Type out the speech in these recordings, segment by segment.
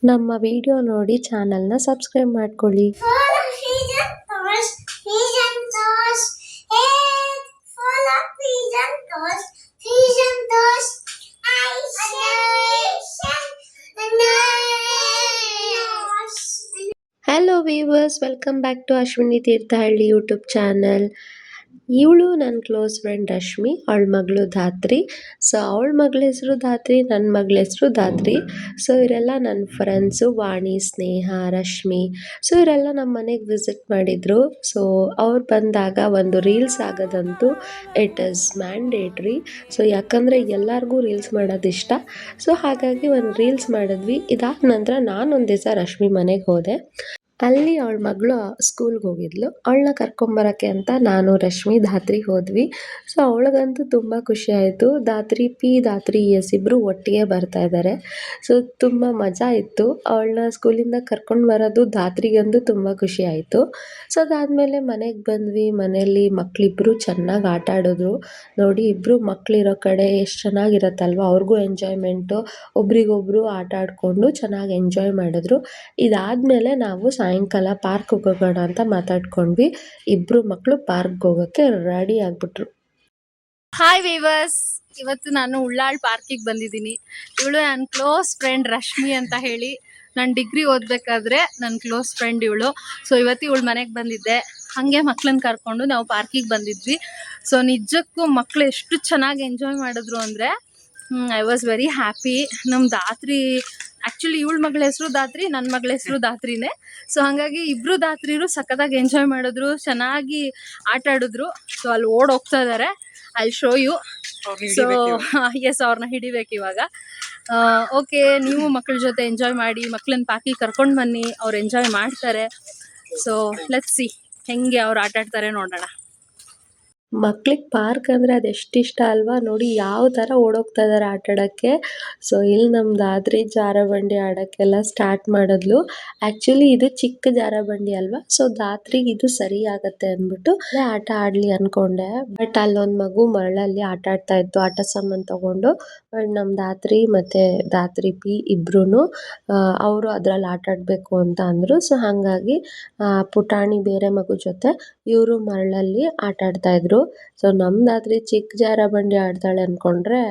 ನಮ್ಮ ವಿಡಿಯೋ ನೋಡಿ ಚಾನಲ್ನ ಸಬ್ಸ್ಕ್ರೈಬ್ ಮಾಡ್ಕೊಳ್ಳಿ. Hello viewers, welcome back to Ashwini Thirthahalli YouTube channel. ಇವಳು ನನ್ನ ಕ್ಲೋಸ್ ಫ್ರೆಂಡ್ ರಶ್ಮಿ, ಅವಳ ಮಗಳು ಧಾತ್ರಿ. ಸೊ ಅವಳ ಮಗಳ ಹೆಸರು ಧಾತ್ರಿ, ನನ್ನ ಮಗಳ ಹೆಸರು ಧಾತ್ರಿ. ಸೊ ಇವರೆಲ್ಲ ನನ್ನ ಫ್ರೆಂಡ್ಸು, ವಾಣಿ, ಸ್ನೇಹ, ರಶ್ಮಿ. ಸೊ ಇವರೆಲ್ಲ ನಮ್ಮ ಮನೆಗೆ ವಿಸಿಟ್ ಮಾಡಿದರು. ಸೊ ಅವ್ರು ಬಂದಾಗ ಒಂದು ರೀಲ್ಸ್ ಆಗೋದಂತೂ ಇಟ್ ಈಸ್ ಮ್ಯಾಂಡೇಟ್ರಿ. ಸೊ ಯಾಕಂದರೆ ಎಲ್ಲರಿಗೂ ರೀಲ್ಸ್ ಮಾಡೋದು ಇಷ್ಟ. ಸೊ ಹಾಗಾಗಿ ಒಂದು ರೀಲ್ಸ್ ಮಾಡಿದ್ವಿ. ಇದಾದ ನಂತರ ನಾನೊಂದು ದಿವಸ ರಶ್ಮಿ ಮನೆಗೆ ಹೋದೆ. ಅಲ್ಲಿ ಅವಳ ಮಗಳು ಸ್ಕೂಲ್ಗೆ ಹೋಗಿದ್ಲು. ಅವಳನ್ನ ಕರ್ಕೊಂಬರೋಕ್ಕೆ ಅಂತ ನಾನು, ರಶ್ಮಿ, ಧಾತ್ರಿ ಹೋದ್ವಿ. ಸೊ ಅವಳಿಗಂತೂ ತುಂಬ ಖುಷಿ ಆಯಿತು. ಧಾತ್ರಿ ಪಿ, ಧಾತ್ರಿ ಎಸ್ ಇಬ್ಬರು ಒಟ್ಟಿಗೆ ಬರ್ತಾ ಇದ್ದಾರೆ. ಸೊ ತುಂಬ ಮಜಾ ಇತ್ತು. ಅವಳನ್ನ ಸ್ಕೂಲಿಂದ ಕರ್ಕೊಂಡು ಬರೋದು ಧಾತ್ರಿಗಂತೂ ತುಂಬ ಖುಷಿ ಆಯಿತು. ಸೊ ಅದಾದಮೇಲೆ ಮನೆಗೆ ಬಂದ್ವಿ. ಮನೆಯಲ್ಲಿ ಮಕ್ಕಳಿಬ್ಬರು ಚೆನ್ನಾಗಿ ಆಟ ಆಡಿದ್ರು. ನೋಡಿ, ಇಬ್ಬರು ಮಕ್ಕಳಿರೋ ಕಡೆ ಎಷ್ಟು ಚೆನ್ನಾಗಿರತ್ತಲ್ವ, ಅವ್ರಿಗೂ ಎಂಜಾಯ್ಮೆಂಟು. ಒಬ್ರಿಗೊಬ್ರು ಆಟ ಆಡಿಕೊಂಡು ಚೆನ್ನಾಗಿ ಎಂಜಾಯ್ ಮಾಡಿದ್ರು. ಇದಾದಮೇಲೆ ನಾವು ಸಾಯಂಕಾಲ ಪಾರ್ಕ್ಗೆ ಹೋಗೋಣ ಅಂತ ಮಾತಾಡ್ಕೊಂಡ್ವಿ. ಇಬ್ಬರು ಮಕ್ಕಳು ಪಾರ್ಕ್ಗೆ ಹೋಗೋಕ್ಕೆ ರೆಡಿ ಆಗಿಬಿಟ್ರು. ಹಾಯ್ ವೀವರ್ಸ್, ಇವತ್ತು ನಾನು ಉಳ್ಳಾಳ್ ಪಾರ್ಕಿಗೆ ಬಂದಿದ್ದೀನಿ. ಇವಳು ನನ್ನ ಕ್ಲೋಸ್ ಫ್ರೆಂಡ್ ರಶ್ಮಿ ಅಂತ ಹೇಳಿ. ನಾನು ಡಿಗ್ರಿ ಓದಬೇಕಾದ್ರೆ ನನ್ನ ಕ್ಲೋಸ್ ಫ್ರೆಂಡ್ ಇವಳು. ಸೊ ಇವತ್ತು ಇವಳು ಮನೆಗೆ ಬಂದಿದ್ದೆ. ಹಾಗೆ ಮಕ್ಳನ್ನ ಕರ್ಕೊಂಡು ನಾವು ಪಾರ್ಕಿಗೆ ಬಂದಿದ್ವಿ. ಸೊ ನಿಜಕ್ಕೂ ಮಕ್ಕಳು ಎಷ್ಟು ಚೆನ್ನಾಗಿ ಎಂಜಾಯ್ ಮಾಡಿದ್ರು ಅಂದರೆ ಐ ವಾಸ್ ವೆರಿ ಹ್ಯಾಪಿ. ನಮ್ಮ ಧಾತ್ರಿ, ಆ್ಯಕ್ಚುಲಿ ಇವಳ ಮಗಳ ಹೆಸರು ಧಾತ್ರಿ, ನನ್ನ ಮಗಳ ಹೆಸರು ಧಾತ್ರಿನೇ. ಸೊ ಹಾಗಾಗಿ ಇಬ್ಬರು ಧಾತ್ರಿರು ಸಖತ್ತಾಗಿ ಎಂಜಾಯ್ ಮಾಡಿದ್ರು, ಚೆನ್ನಾಗಿ ಆಟ ಆಡಿದ್ರು. ಸೊ ಅಲ್ಲಿ ಹೋಗ್ತಾ ಇದ್ದಾರೆ. I show you. So yes, ಅವ್ರನ್ನ ಹಿಡಿಬೇಕು ಇವಾಗ. ಓಕೆ, ನೀವು ಮಕ್ಕಳ ಜೊತೆ ಎಂಜಾಯ್ ಮಾಡಿ, ಮಕ್ಕಳನ್ನ ಪಾರ್ಕಿಗೆ ಕರ್ಕೊಂಡು ಬನ್ನಿ, ಅವ್ರು ಎಂಜಾಯ್ ಮಾಡ್ತಾರೆ. ಸೊ ಲೆಟ್ಸ್ ಸಿ ಹೆಂಗೆ ಅವ್ರು ಆಟ ಆಡ್ತಾರೆ ನೋಡೋಣ. ಮಕ್ಳಿಗೆ ಪಾರ್ಕ್ ಅಂದರೆ ಅದೆಷ್ಟು ಇಷ್ಟ ಅಲ್ವಾ. ನೋಡಿ ಯಾವ ಥರ ಓಡೋಗ್ತಾ ಇದ್ದಾರೆ ಆಟ ಆಡೋಕ್ಕೆ. ಸೊ ಇಲ್ಲಿ ನಮ್ಮ ಧಾತ್ರಿ ಜಾರಬಂಡಿ ಆಡೋಕ್ಕೆಲ್ಲ ಸ್ಟಾರ್ಟ್ ಮಾಡಿದ್ಲು. ಆ್ಯಕ್ಚುಲಿ ಇದು ಚಿಕ್ಕ ಜಾರಬಂಡಿ ಅಲ್ವಾ. ಸೊ ಧಾತ್ರಿಗೆ ಇದು ಸರಿ ಆಗುತ್ತೆ ಅಂದ್ಬಿಟ್ಟು ಆಟ ಆಡಲಿ ಅಂದ್ಕೊಂಡೆ. ಬಟ್ ಅಲ್ಲೊಂದು ಮಗು ಮರಳಲ್ಲಿ ಆಟ ಆಡ್ತಾ ಇತ್ತು, ಆಟ ಸಾಮಾನು ತೊಗೊಂಡು. ಬಟ್ ನಮ್ಮ ಧಾತ್ರಿ ಮತ್ತು ಧಾತ್ರಿ ಪಿ ಇಬ್ರು ಅವರು ಅದರಲ್ಲಿ ಆಟ ಆಡಬೇಕು ಅಂತ ಅಂದರು. ಸೊ ಹಾಗಾಗಿ ಪುಟಾಣಿ ಬೇರೆ ಮಗು ಜೊತೆ ಇವರು ಮರಳಲ್ಲಿ ಆಟ ಆಡ್ತಾಯಿದ್ರು. ಸೊ ನಮ್ದಾದ್ರೆ ಚಿಕ್ಕ ಜಾರಬಂಡಿ ಆಡ್ತಾಳೆ ಅಂದ್ಕೊಂಡ್ರೆ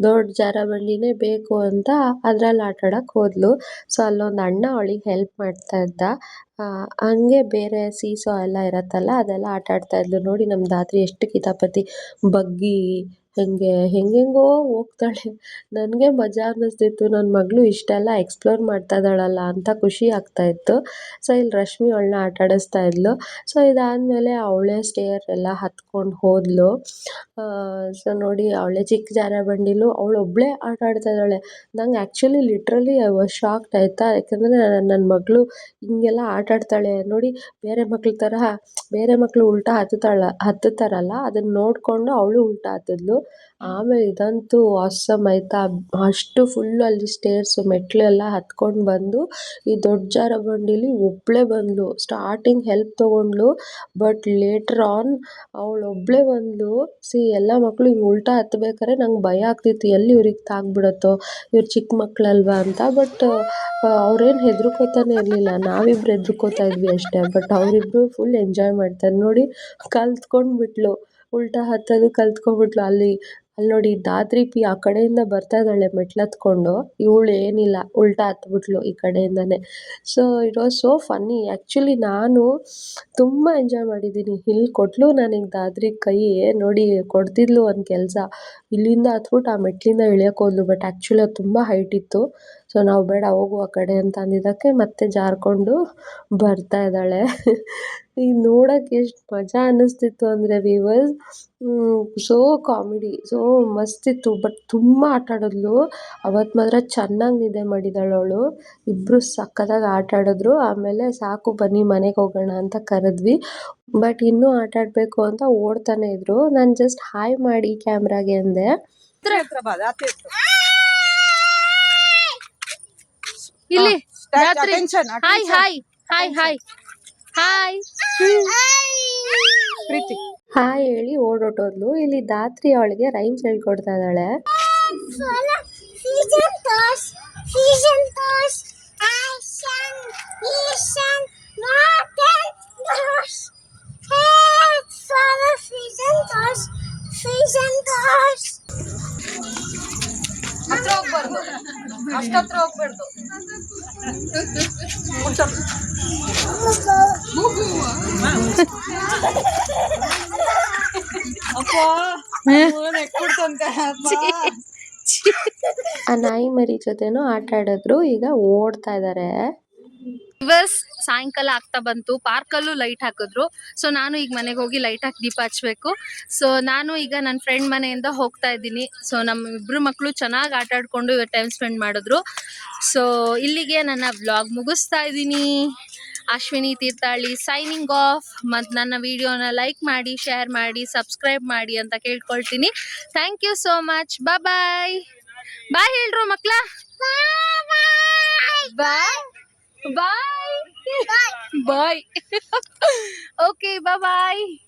ದೊಡ್ಡ ಜಾರಬಂಡಿನೇ ಬೇಕು ಅಂತ ಅದ್ರಲ್ಲಿ ಆಟ ಆಡಕ್ಕೆ ಹೋದ್ಲು. ಸೊ ಅಲ್ಲೊಂದು ಅಣ್ಣ ಅವಳಿಗೆ ಹೆಲ್ಪ್ ಮಾಡ್ತಾ ಇದ್ದ. ಹಂಗೆ ಬೇರೆ ಸೀಸೋ ಎಲ್ಲ ಇರತ್ತಲ್ಲ, ಅದೆಲ್ಲ ಆಟ ಆಡ್ತಾ ಇದ್ಲು. ನೋಡಿ ನಮ್ಮ ಧಾತ್ರಿ ಎಷ್ಟು ಕಿತಾಪತಿ ಬಗ್ಗಿ ಹೆಂಗೆಂಗೋ ಹೋಗ್ತಾಳೆ. ನನಗೆ ಮಜಾ ಅನ್ನಿಸ್ತಿತ್ತು, ನನ್ನ ಮಗಳು ಇಷ್ಟೆಲ್ಲ ಎಕ್ಸ್ಪ್ಲೋರ್ ಮಾಡ್ತಾ ಇದ್ದಾಳಲ್ಲ ಅಂತ ಖುಷಿ ಆಗ್ತಾ ಇತ್ತು. ಸೊ ಇಲ್ಲಿ ರಶ್ಮಿ ಅವಳನ್ನ ಆಟ ಆಡಿಸ್ತಾ ಇದ್ಲು. ಸೊ ಇದಾದಮೇಲೆ ಅವಳೇ ಸ್ಟೇರ್ ಎಲ್ಲ ಹತ್ಕೊಂಡು ಹೋದ್ಲು. ಸೊ ನೋಡಿ, ಅವಳೇ ಚಿಕ್ಕ ಜಾರಬಂಡಿಲೂ ಅವಳೊಬ್ಬಳೇ ಆಟ ಆಡ್ತಾ ಇದ್ದಾಳೆ. ನಂಗೆ actually literally I was shocked ಆಯಿತಾ. ಯಾಕಂದರೆ ನನ್ನ ಮಗಳು ಹಿಂಗೆಲ್ಲ ಆಟ ಆಡ್ತಾಳೆ ನೋಡಿ. ಬೇರೆ ಮಕ್ಕಳು ಉಲ್ಟಾ ಹತ್ತುತ್ತಾರಲ್ಲ, ಅದನ್ನು ನೋಡಿಕೊಂಡು ಅವಳು ಉಲ್ಟಾ ಹತ್ತಿದ್ಲು. ಆಮೇಲೆ ಇದಂತೂ ಆಸಮ್ ಆಯಿತಾ. ಅಷ್ಟು ಫುಲ್ಲು ಅಲ್ಲಿ ಸ್ಟೇರ್ಸು ಮೆಟ್ಲೆಲ್ಲ ಹತ್ಕೊಂಡು ಬಂದು ಈ ದೊಡ್ಡ ಜಾರಬಂಡಿಲಿ ಒಬ್ಬಳೇ ಬಂದಳು. ಸ್ಟಾರ್ಟಿಂಗ್ ಹೆಲ್ಪ್ ತೊಗೊಂಡ್ಳು, ಬಟ್ ಲೇಟ್ರ್ ಆನ್ ಅವಳೊಬ್ಬಳೇ ಬಂದಳು. ಎಲ್ಲ ಮಕ್ಕಳು ಹಿಂಗೆ ಉಲ್ಟಾ ಹತ್ಬೇಕಾದ್ರೆ ನಂಗೆ ಭಯ ಆಗ್ತಿತ್ತು, ಎಲ್ಲಿ ಇವ್ರಿಗೆ ತಾಗ್ಬಿಡುತ್ತೋ, ಇವ್ರು ಚಿಕ್ಕ ಮಕ್ಕಳಲ್ವಾ ಅಂತ. ಬಟ್ ಅವ್ರೇನು ಹೆದರ್ಕೋತಾನೆ ಇರಲಿಲ್ಲ, ನಾವಿಬ್ರು ಹೆದರ್ಕೋತಾ ಇದ್ವಿ ಅಷ್ಟೇ. ಬಟ್ ಅವರಿಬ್ರು ಫುಲ್ ಎಂಜಾಯ್ ಮಾಡ್ತಾರೆ. ನೋಡಿ, ಕಲ್ತ್ಕೊಂಡ್ಬಿಟ್ಲು, ಉಲ್ಟಾ ಹತ್ತೋದು ಕಲ್ತ್ಕೊಂಡ್ಬಿಟ್ಲು. ಅಲ್ಲಿ ನೋಡಿ, ಧಾತ್ರಿ ಪಿ ಆ ಕಡೆಯಿಂದ ಬರ್ತಾ ಇದ್ದಾಳೆ ಮೆಟ್ಲು ಹತ್ಕೊಂಡು. ಇವಳು ಏನಿಲ್ಲ, ಉಲ್ಟಾ ಹತ್ಬಿಟ್ಲು ಈ ಕಡೆಯಿಂದನೇ. So it was so funny. Actually ನಾನು ತುಂಬ ಎಂಜಾಯ್ ಮಾಡಿದ್ದೀನಿ. ಇಲ್ಲಿ ಕೊಟ್ಟಲು ನನಗೆ ಧಾತ್ರಿ ಕೈ. ನೋಡಿ, ಕೊಡ್ತಿದ್ಲು ಒಂದು ಕೆಲಸ, ಇಲ್ಲಿಂದ ಹತ್ಬಿಟ್ಟು ಆ ಮೆಟ್ಲಿಂದ ಇಳಿಯೋಕೆ ಹೋದ್ಲು. ಬಟ್ ಆ್ಯಕ್ಚುಲಿ ಅದು ತುಂಬ ಹೈಟ್ ಇತ್ತು. ಸೊ ನಾವು ಬೇಡ ಹೋಗು ಆ ಕಡೆ ಅಂತ ಅಂದಿದ್ದಕ್ಕೆ ಮತ್ತೆ ಜಾರ್ಕೊಂಡು ಬರ್ತಾ ಇದ್ದಾಳೆ. ಈಗ ನೋಡೋಕ್ಕೆ ಎಷ್ಟು ಮಜಾ ಅನ್ನಿಸ್ತಿತ್ತು ಅಂದರೆ ವೀವರ್ಸ್, ಸೋ ಕಾಮಿಡಿ, ಸೋ ಮಸ್ತಿತ್ತು. ಬಟ್ ತುಂಬ ಆಟ ಆಡಿದ್ಲು ಅವತ್ತು ಮಾತ್ರ. ಚೆನ್ನಾಗಿ ನಿದ್ದೆ ಮಾಡಿದ್ದಾಳೆ ಅವಳು. ಇಬ್ಬರು ಸಖತ್ತಾಗಿ ಆಟ ಆಡಿದ್ರು. ಆಮೇಲೆ ಸಾಕು ಬನ್ನಿ ಮನೆಗೆ ಹೋಗೋಣ ಅಂತ ಕರೆದ್ವಿ. ಬಟ್ ಇನ್ನೂ ಆಟ ಆಡಬೇಕು ಅಂತ ಓಡ್ತಾನೆ ಇದ್ರು. ನಾನು ಜಸ್ಟ್ ಹಾಯ್ ಮಾಡಿ ಕ್ಯಾಮ್ರಾಗೆ ಅಂದೆ. ಇಲ್ಲಿ hi hi hi hi hi Preethi hi ಹೇಳಿ ಓಡೋಟೋದ್ಲು. ಇಲ್ಲಿ ಧಾತ್ರಿ ಅವಳಿಗೆ ರೈಮ್ಸ್ ಹೇಳ್ಕೊಡ್ತಾ ಇದ್ದಾಳೆ. ಆ ನಾಯಿ ಮರಿ ಜೊತೆನೂ ಆಟ ಆಡಿದ್ರು, ಈಗ ಓಡ್ತಾ ಇದಾರೆ. ಇವಸ್ ಸಾಯಂಕಾಲ ಆಗ್ತಾ ಬಂತು, ಪಾರ್ಕಲ್ಲೂ ಲೈಟ್ ಹಾಕಿದ್ರು. ಸೊ ನಾನು ಈಗ ಮನೆಗೆ ಹೋಗಿ ಲೈಟ್ ಹಾಕಿ ದೀಪ ಹಚ್ಬೇಕು. ಸೊ ನಾನು ಈಗ ನನ್ನ ಫ್ರೆಂಡ್ ಮನೆಯಿಂದ ಹೋಗ್ತಾ ಇದ್ದೀನಿ. ಸೊ ನಮ್ಮ ಇಬ್ರು ಮಕ್ಕಳು ಚೆನ್ನಾಗಿ ಆಟ ಆಡ್ಕೊಂಡು ಇವತ್ತು ಟೈಮ್ ಸ್ಪೆಂಡ್ ಮಾಡಿದ್ರು. ಸೊ ಇಲ್ಲಿಗೆ ನನ್ನ ವ್ಲಾಗ್ ಮುಗಿಸ್ತಾ ಇದ್ದೀನಿ. Ashwini Thirthahalli signing off. ಮತ್ತು ನನ್ನ ವಿಡಿಯೋನ ಲೈಕ್ ಮಾಡಿ, ಶೇರ್ ಮಾಡಿ, ಸಬ್ಸ್ಕ್ರೈಬ್ ಮಾಡಿ ಅಂತ ಕೇಳ್ಕೊಳ್ತೀನಿ. Thank you so much. Bye bye ಹೇಳ್ರು ಮಕ್ಳ. Bye bye bye. ಓಕೆ ಬಾಯ್.